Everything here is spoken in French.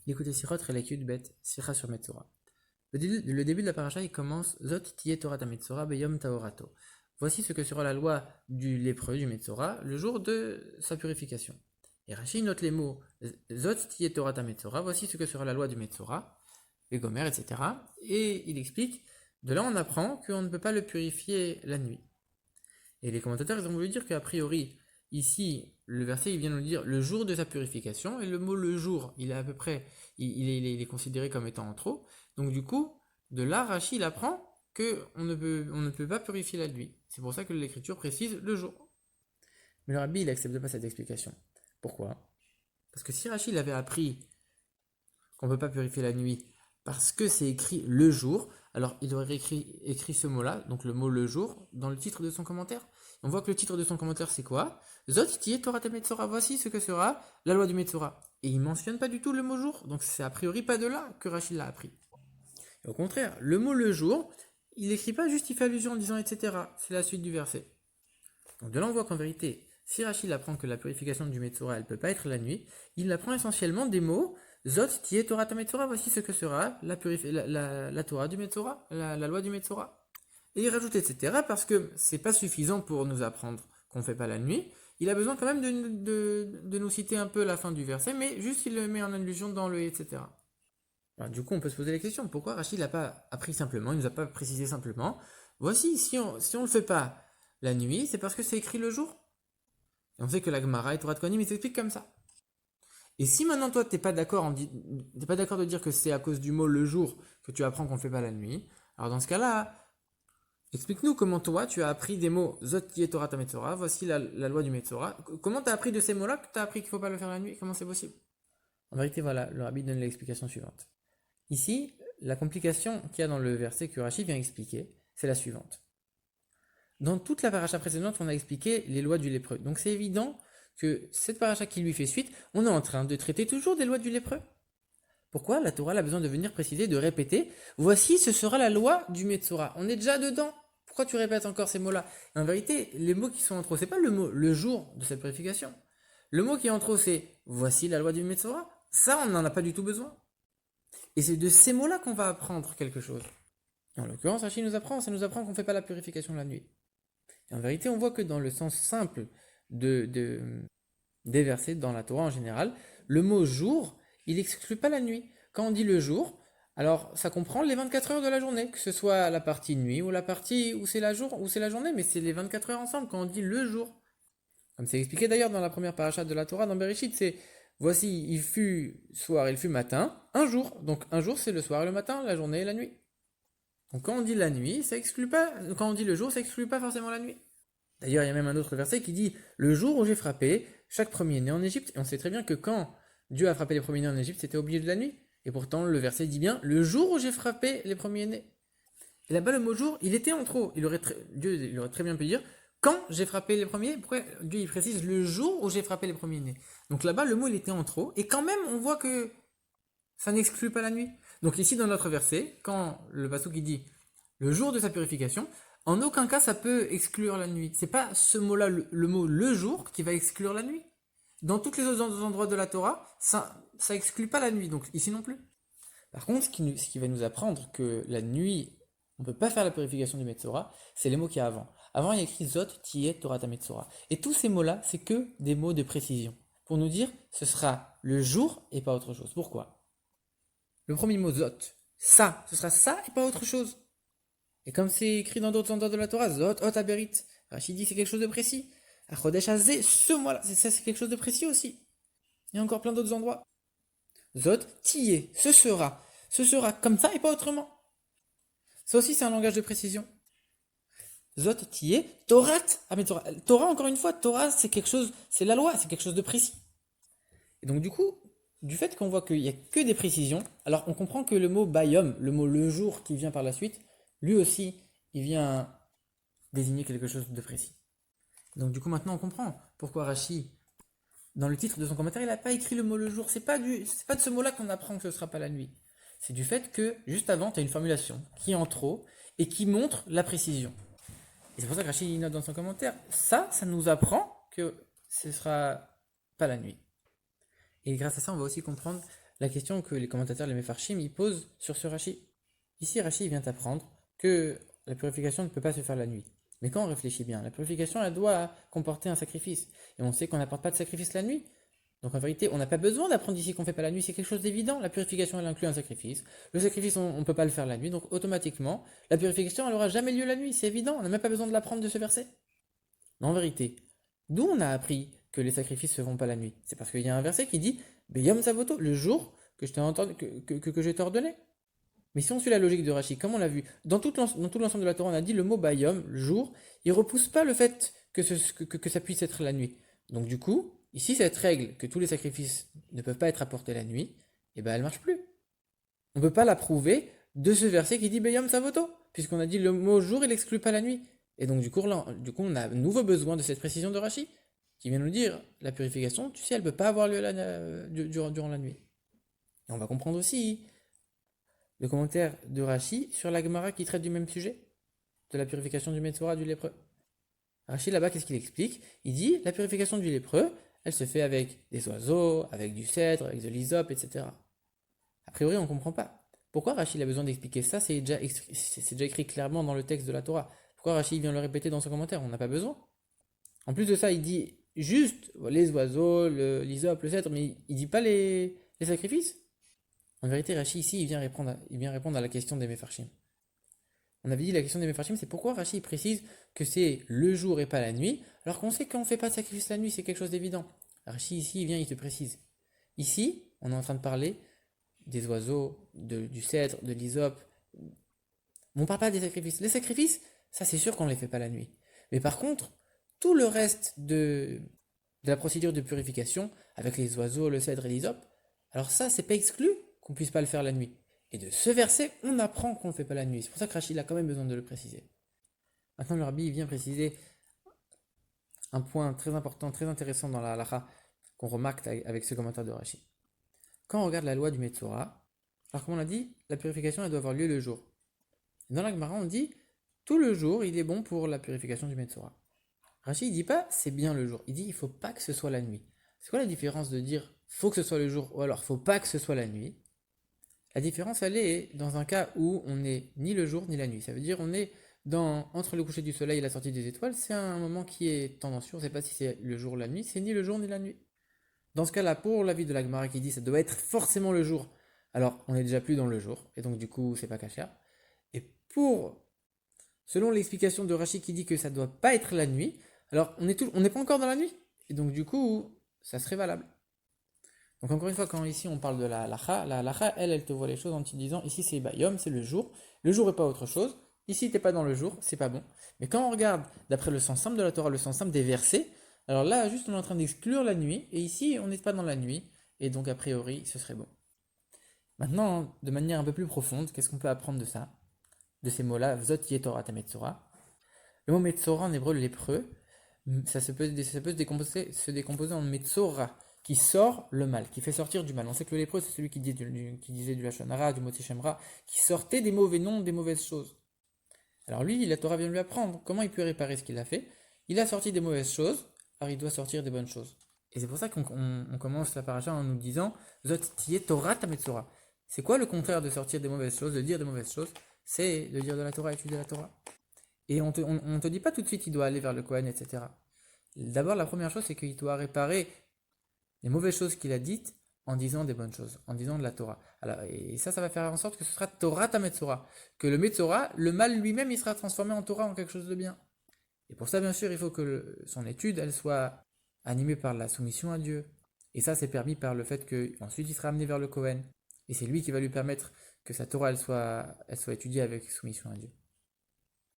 Écoutez Sirot, Relekut, Bet, Sira sur Metzora. Le début de la paracha, il commence Zot tiye Torah ta Metzora beyom taorato. Voici ce que sera la loi du lépreux, du Metzora, le jour de sa purification. Et Rashi note les mots Zot tiye Torah ta Metzora, voici ce que sera la loi du Metzora, et Gomer, etc. Et il explique, de là on apprend qu'on ne peut pas le purifier la nuit. Et les commentateurs ils ont voulu dire qu'a priori, ici, le verset il vient nous dire le jour de sa purification, et le mot le jour, il est à peu près, il est considéré comme étant en trop. Donc du coup, de là, Rashi il apprend qu'on ne peut pas purifier la nuit. C'est pour ça que l'écriture précise le jour. Mais le rabbi il n'accepte pas cette explication. Pourquoi? Parce que si Rashi il avait appris qu'on ne peut pas purifier la nuit parce que c'est écrit le jour, alors il aurait écrit ce mot-là, donc le mot le jour, dans le titre de son commentaire. On voit que le titre de son commentaire c'est quoi? Zot tiye Torah ta Metzora, voici ce que sera la loi du Metzora. Et il ne mentionne pas du tout le mot jour, donc c'est a priori pas de là que Rachid l'a appris. Et au contraire, le mot le jour, il n'écrit pas juste, il fait allusion en disant etc. C'est la suite du verset. Donc de là on voit qu'en vérité, si Rachid apprend que la purification du Metzora elle peut pas être la nuit, il apprend essentiellement des mots Zot tiye Torah ta Metzora, voici ce que sera la Torah du Metzora, la loi du Metzora. Et il rajoute etc. parce que c'est pas suffisant pour nous apprendre qu'on ne fait pas la nuit. Il a besoin quand même de nous citer un peu la fin du verset, mais juste il le met en allusion dans le etc. Alors, du coup, on peut se poser la question, pourquoi Rachid l'a pas appris simplement, il nous a pas précisé simplement, voici, si on le fait pas la nuit, c'est parce que c'est écrit le jour. Et on sait que la Gemara et Torah de Kohanim, ils s'expliquent comme ça. Et si maintenant toi t'es pas d'accord de dire que c'est à cause du mot le jour que tu apprends qu'on ne fait pas la nuit, alors dans ce cas-là, explique-nous comment toi tu as appris des mots Zot tiye Torah ta Metzora, voici la loi du Metzora. Comment tu as appris de ces mots-là que tu as appris qu'il ne faut pas le faire la nuit? Comment c'est possible? En vérité, voilà, le rabbi donne l'explication suivante. Ici, la complication qu'il y a dans le verset que Rashi vient expliquer, c'est la suivante. Dans toute la paracha précédente, on a expliqué les lois du lépreux. Donc c'est évident que cette paracha qui lui fait suite, on est en train de traiter toujours des lois du lépreux. Pourquoi la Torah a besoin de venir préciser, de répéter, voici ce sera la loi du Metzora. On est déjà dedans. Pourquoi tu répètes encore ces mots-là? En vérité, les mots qui sont en trop, c'est pas le mot le jour de cette purification. Le mot qui est en trop, c'est voici la loi du Metzora. Ça, on n'en a pas du tout besoin. Et c'est de ces mots-là qu'on va apprendre quelque chose. En l'occurrence, Rachid ça nous apprend qu'on ne fait pas la purification la nuit. Et en vérité, on voit que dans le sens simple des versets, dans la Torah en général, le mot jour, il n'exclut pas la nuit. Quand on dit le jour, alors ça comprend les 24 heures de la journée, que ce soit la partie nuit ou la partie où c'est la journée, mais c'est les 24 heures ensemble quand on dit le jour. Comme c'est expliqué d'ailleurs dans la première paracha de la Torah, dans Bereshit, c'est voici, il fut soir, il fut matin, un jour. Donc un jour, c'est le soir et le matin, la journée et la nuit. Donc quand on dit la nuit, ça exclut pas, quand on dit le jour, ça exclut pas forcément la nuit. D'ailleurs, il y a même un autre verset qui dit le jour où j'ai frappé chaque premier-né en Égypte. Et on sait très bien que quand Dieu a frappé les premiers-nés en Égypte, c'était au milieu de la nuit. Et pourtant, le verset dit bien le jour où j'ai frappé les premiers-nés. Et là-bas, le mot jour, il était en trop. Dieu il aurait très bien pu dire quand j'ai frappé les premiers. Pourquoi Dieu il précise le jour où j'ai frappé les premiers-nés? Donc là-bas, le mot il était en trop. Et quand même, on voit que ça n'exclut pas la nuit. Donc ici, dans notre verset, quand le pasuk qui dit le jour de sa purification, en aucun cas ça peut exclure la nuit. C'est pas ce mot-là, le mot le jour, qui va exclure la nuit. Dans tous les autres endroits de la Torah, ça exclut pas la nuit, donc ici non plus. Par contre, ce qui va nous apprendre que la nuit, on ne peut pas faire la purification du Metzora, c'est les mots qu'il y a avant. Avant, il y a écrit Zot, Tiye, Torah ta Metzora. Et tous ces mots-là, c'est que des mots de précision. Pour nous dire, ce sera le jour et pas autre chose. Pourquoi? Le premier mot Zot, ça, ce sera ça et pas autre chose. Et comme c'est écrit dans d'autres endroits de la Torah, Zot, Ot, Aberit, Rachid dit c'est quelque chose de précis. Achodesh Hazé, ce mois-là, c'est quelque chose de précis aussi. Il y a encore plein d'autres endroits. Zot, Tiye, ce sera comme ça et pas autrement. Ça aussi, c'est un langage de précision. Zot, Tiye, Torah, ah mais Torah, encore une fois, Torah, c'est quelque chose, c'est la loi, c'est quelque chose de précis. Et donc, du coup, du fait qu'on voit qu'il n'y a que des précisions, alors on comprend que le mot bayom, le mot le jour qui vient par la suite, lui aussi, il vient désigner quelque chose de précis. Donc, du coup, maintenant, on comprend pourquoi Rashi, dans le titre de son commentaire, il n'a pas écrit le mot le jour. C'est pas de ce mot-là qu'on apprend que ce ne sera pas la nuit. C'est du fait que, juste avant, tu as une formulation qui est en trop et qui montre la précision. Et c'est pour ça que Rachid note dans son commentaire, ça nous apprend que ce ne sera pas la nuit. Et grâce à ça, on va aussi comprendre la question que les commentateurs, les Mefarshim, ils posent sur ce Rashi. Ici, Rashi vient apprendre que la purification ne peut pas se faire la nuit. Mais quand on réfléchit bien, la purification, elle doit comporter un sacrifice. Et on sait qu'on n'apporte pas de sacrifice la nuit. Donc en vérité, on n'a pas besoin d'apprendre ici qu'on ne fait pas la nuit, c'est quelque chose d'évident. La purification, elle inclut un sacrifice. Le sacrifice, on ne peut pas le faire la nuit, donc automatiquement, la purification, elle n'aura jamais lieu la nuit, c'est évident. On n'a même pas besoin de l'apprendre de ce verset. Mais en vérité, d'où on a appris que les sacrifices ne se font pas la nuit? C'est parce qu'il y a un verset qui dit Beyom Savoto, le jour que je t'ai ordonné. Mais si on suit la logique de Rashi, comme on l'a vu, dans tout l'ensemble de la Torah, on a dit le mot Bayom, le jour, il ne repousse pas le fait que ça puisse être la nuit. Donc du coup, ici, cette règle que tous les sacrifices ne peuvent pas être apportés la nuit, eh ben, elle ne marche plus. On ne peut pas la prouver de ce verset qui dit Beyom Savoto, puisqu'on a dit le mot jour, il n'exclut pas la nuit. Et donc du coup, on a nouveau besoin de cette précision de Rashi, qui vient nous dire, la purification, tu sais, elle ne peut pas avoir lieu durant la nuit. Et on va comprendre aussi le commentaire de Rashi sur la Gemara qui traite du même sujet, de la purification du Metzora du lépreux. Rashi là-bas, qu'est-ce qu'il explique? Il dit, la purification du lépreux, elle se fait avec des oiseaux, avec du cèdre, avec de l'hysope, etc. A priori, on ne comprend pas. Pourquoi Rashi a besoin d'expliquer ça? C'est déjà écrit clairement dans le texte de la Torah. Pourquoi Rashi vient le répéter dans son commentaire? On n'a pas besoin. En plus de ça, il dit juste les oiseaux, l'hysope, le cèdre, mais il ne dit pas les sacrifices. En vérité, Rashi ici, il vient répondre à la question des Mefarshim. On avait dit la question des Mefarshim, c'est pourquoi Rashi précise que c'est le jour et pas la nuit, alors qu'on sait qu'on ne fait pas de sacrifice la nuit, c'est quelque chose d'évident. Rashi ici, il te précise. Ici, on est en train de parler des oiseaux, du cèdre, de l'hysope. On ne parle pas des sacrifices. Les sacrifices, ça c'est sûr qu'on ne les fait pas la nuit. Mais par contre, tout le reste de la procédure de purification, avec les oiseaux, le cèdre et l'hysope, alors ça, c'est pas exclu qu'on puisse pas le faire la nuit. Et de ce verset, on apprend qu'on ne fait pas la nuit. C'est pour ça que Rachid a quand même besoin de le préciser. Maintenant, le Rabbi vient préciser un point très important, très intéressant dans la halacha qu'on remarque avec ce commentaire de Rachid. Quand on regarde la loi du Metzora, alors comme on l'a dit, la purification elle doit avoir lieu le jour. Dans la Gemara, on dit tout le jour, il est bon pour la purification du Metzora. Rachid ne dit pas c'est bien le jour, il dit il ne faut pas que ce soit la nuit. C'est quoi la différence de dire faut que ce soit le jour ou alors faut pas que ce soit la nuit? La différence elle est dans un cas où on n'est ni le jour ni la nuit. Ça veut dire on est entre le coucher du soleil et la sortie des étoiles, c'est un moment qui est tendancieux, on ne sait pas si c'est le jour ou la nuit, c'est ni le jour ni la nuit. Dans ce cas-là, pour l'avis de la Gemara qui dit ça doit être forcément le jour, alors on n'est déjà plus dans le jour, et donc du coup c'est pas kasher. Et selon l'explication de Rachid qui dit que ça ne doit pas être la nuit, alors on n'est pas encore dans la nuit, et donc du coup ça serait valable. Donc encore une fois, quand ici on parle de la halacha, elle te voit les choses en te disant ici c'est Bayom, c'est le jour et pas autre chose. Ici t'es pas dans le jour, c'est pas bon. Mais quand on regarde d'après le sens simple de la Torah, le sens simple des versets, alors là juste on est en train d'exclure la nuit, et ici on n'est pas dans la nuit, et donc a priori ce serait bon. Maintenant, de manière un peu plus profonde, qu'est-ce qu'on peut apprendre de ça? De ces mots-là, Vzot Yetorah Metzora. Le mot Metzora en hébreu, le lépreux, ça peut se décomposer en Metzora, qui sort le mal, qui fait sortir du mal. On sait que le lépreux, c'est celui qui disait du Lashon Hara, du Motzi Shemra, qui sortait des mauvais noms, des mauvaises choses. Alors lui, la Torah vient lui apprendre comment il peut réparer ce qu'il a fait. Il a sorti des mauvaises choses, alors il doit sortir des bonnes choses. Et c'est pour ça qu'on commence la paracha en nous disant Zot tiye Torah ta Metzora. C'est quoi le contraire de sortir des mauvaises choses, de dire des mauvaises choses? C'est de dire de la Torah, étudier la Torah. Et on te dit pas tout de suite qu'il doit aller vers le Kohen, etc. D'abord, la première chose, c'est qu'il doit réparer les mauvaises choses qu'il a dites en disant des bonnes choses, en disant de la Torah. Alors, et ça va faire en sorte que ce sera Torah ta Metzora. Que le Metzora, le mal lui-même, il sera transformé en Torah, en quelque chose de bien. Et pour ça, bien sûr, il faut que son étude, elle soit animée par la soumission à Dieu. Et ça, c'est permis par le fait qu'ensuite il sera amené vers le Kohen. Et c'est lui qui va lui permettre que sa Torah, elle soit étudiée avec soumission à Dieu.